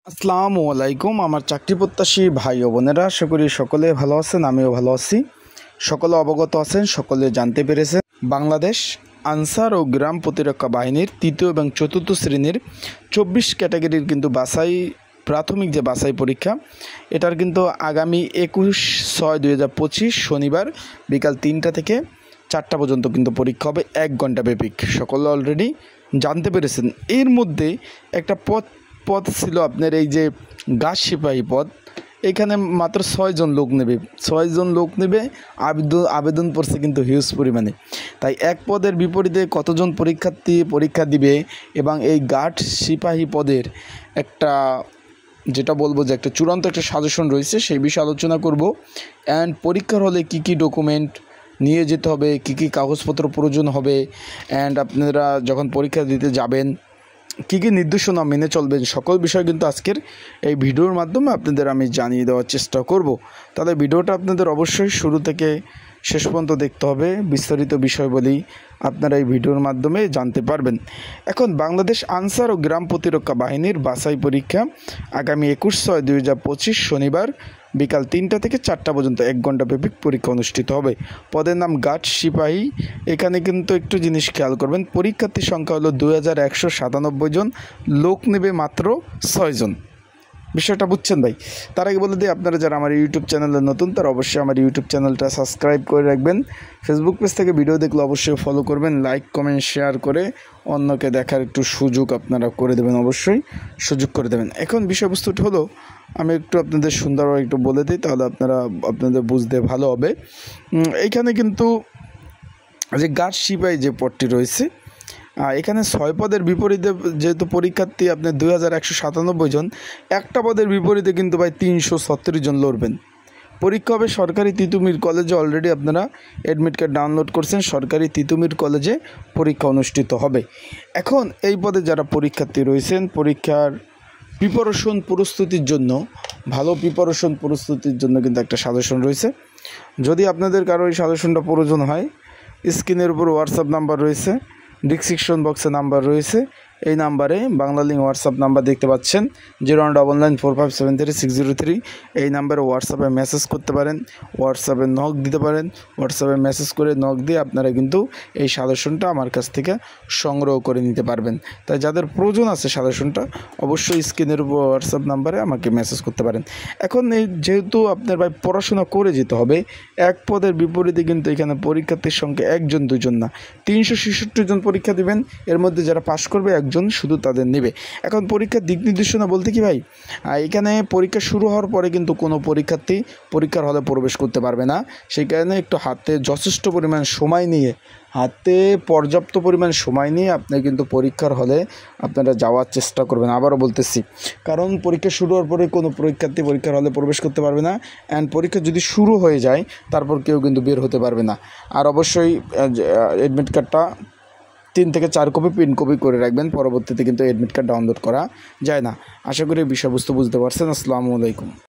আসসালামু আলাইকুম। আমার চাকরি প্রত্যাশী ভাই ও বোনেরা, আশা করি সকলে ভালো আছেন, আমিও ভালো আছি। সকলে অবগত আছেন, সকলে জানতে পেরেছেন, বাংলাদেশ আনসার ও গ্রাম প্রতিরক্ষা বাহিনীর তৃতীয় এবং চতুর্থ শ্রেণীর 24 ক্যাটাগরির কিন্তু প্রাথমিক যে বাছাই পরীক্ষা, এটার কিন্তু আগামী 21/6/2025 শনিবার বিকাল 3টা থেকে 4টা পর্যন্ত কিন্তু পরীক্ষা হবে, 1 ঘন্টা ব্যাপী। সকলে অলরেডি জানতে পেরেছেন। এর মধ্যে একটা পদ ছিল আপনার এই যে গাছ সিপাহী পদ। এখানে মাত্র 6 জন লোক নেবে, 6 জন লোক নেবে। আবেদন পড়ছে কিন্তু হিউজ পরিমাণে। তাই এক পদের বিপরীতে কতজন পরীক্ষার্থী পরীক্ষা দিবে এবং এই গার্ড সিপাহী পদের একটা যেটা বলবো যে একটা চূড়ান্ত একটা সাজেশন রয়েছে, সেই বিষয়ে আলোচনা করব। অ্যান্ড পরীক্ষার হলে কি কি ডকুমেন্ট নিয়ে যেতে হবে, কি কি কাগজপত্র প্রয়োজন হবে, অ্যান্ড আপনারা যখন পরীক্ষা দিতে যাবেন কী কী নির্দেশনা মেনে চলবেন, সকল বিষয় কিন্তু আজকের এই ভিডিওর মাধ্যমে আপনাদের আমি জানিয়ে দেওয়ার চেষ্টা করব। তাহলে ভিডিওটা আপনাদের অবশ্যই শুরু থেকে শেষ পর্যন্ত দেখতে হবে। বিস্তারিত বিষয়বলি আপনারা এই ভিডিওর মাধ্যমে জানতে পারবেন। এখন বাংলাদেশ আনসার ও গ্রাম প্রতিরক্ষা বাহিনীর বাছাই পরীক্ষা আগামী 21/6/2025 শনিবার বিকাল 3টা থেকে 4টা পর্যন্ত 1 ঘন্টা ব্যাপী পরীক্ষা অনুষ্ঠিত হবে। পদের নাম গার্ড সিপাহী। এখানে কিন্তু একটু জিনিস খেয়াল করবেন, পরীক্ষার্থীর সংখ্যা হলো 2197 জন, লোক নেবে মাত্র 6 জন। বিষয়টা বুঝছেন ভাই? তার আগে বলে দিই, আপনারা যারা আমার ইউটিউব চ্যানেলে নতুন তারা অবশ্যই আমার ইউটিউব চ্যানেলটা সাবস্ক্রাইব করে রাখবেন। ফেসবুক পেজ থেকে ভিডিও দেখলে অবশ্যই ফলো করবেন, লাইক কমেন্ট শেয়ার করে অন্যকে দেখার একটু সুযোগ আপনারা করে দেবেন, অবশ্যই সুযোগ করে দেবেন। এখন বিষয়বস্তুটা হলো, আমি একটু আপনাদের সুন্দরভাবে একটু বলে দিই, তাহলে আপনাদের বুঝতে ভালো হবে। এইখানে কিন্তু যে গার্ড সিপাহী যে পদটি রয়েছে, এখানে 6 পদের বিপরীতে যেহেতু পরীক্ষার্থী আপনার 2197 জন, একটা পদের বিপরীতে কিন্তু ভাই 336 জন লড়বেন। পরীক্ষা হবে সরকারি তিতুমির কলেজে। অলরেডি আপনারা অ্যাডমিট কার্ড ডাউনলোড করছেন, সরকারি তিতুমির কলেজে পরীক্ষা অনুষ্ঠিত হবে। এখন এই পদে যারা পরীক্ষার্থী রয়েছেন, পরীক্ষার প্রস্তুতির জন্য ভালো প্রস্তুতির জন্য কিন্তু একটা সাজেশন রয়েছে। যদি আপনাদের কারো এই সাজেশনটা প্রয়োজন হয়, স্ক্রিনের উপর হোয়াটসঅ্যাপ নাম্বার রয়েছে, ডিসক্রিপশন বক্সে নাম্বার রয়েছে, এই নাম্বারে বাংলা লিঙ্ক হোয়াটসঅ্যাপ নাম্বার দেখতে পাচ্ছেন, 01945736003। এই নাম্বারে হোয়াটসঅ্যাপে মেসেজ করতে পারেন, হোয়াটসঅ্যাপে নক দিতে পারেন। হোয়াটসঅ্যাপে মেসেজ করে নক দিয়ে আপনারা কিন্তু এই সাজেশনটা আমার কাছ থেকে সংগ্রহ করে নিতে পারবেন। তাই যাদের প্রয়োজন আছে সাজেশনটা, অবশ্যই স্ক্রিনের উপর হোয়াটসঅ্যাপ নাম্বারে আমাকে মেসেজ করতে পারেন। এখন এই যেহেতু আপনার ভাই পড়াশোনা করে যেতে হবে, এক পদের বিপরীতে কিন্তু এখানে পরীক্ষার্থীর সংখ্যা 1 জন 2 জন না, 366 জন পরীক্ষা দেবেন। এর মধ্যে যারা পাশ করবে 1 জন শুধু তাদের নেবে। এখন পরীক্ষার দিক নির্দেশনা বলতে কি ভাই, এখানে পরীক্ষা শুরু হওয়ার পরে কিন্তু কোনো পরীক্ষার্থী পরীক্ষার হলে প্রবেশ করতে পারবে না। সেই কারণে একটু পর্যাপ্ত পরিমাণ সময় নিয়ে আপনি কিন্তু পরীক্ষার হলে আপনারা যাওয়ার চেষ্টা করবেন। আবারও বলতেছি, কারণ পরীক্ষা শুরু হওয়ার পরে কোনো পরীক্ষার্থী পরীক্ষার হলে প্রবেশ করতে পারবে না। অ্যান্ড পরীক্ষা যদি শুরু হয়ে যায় তারপর কেউ কিন্তু বের হতে পারবে না। আর অবশ্যই অ্যাডমিট কার্ডটা 3 থেকে 4 কপি প্রিন্ট কপি করে রাখবেন, পরবর্তীতে কিন্তু অ্যাডমিট কার্ড ডাউনলোড করা যায় না। আশা করি বিষয়বস্তু বুঝতে পারছেন। আসসালামু আলাইকুম।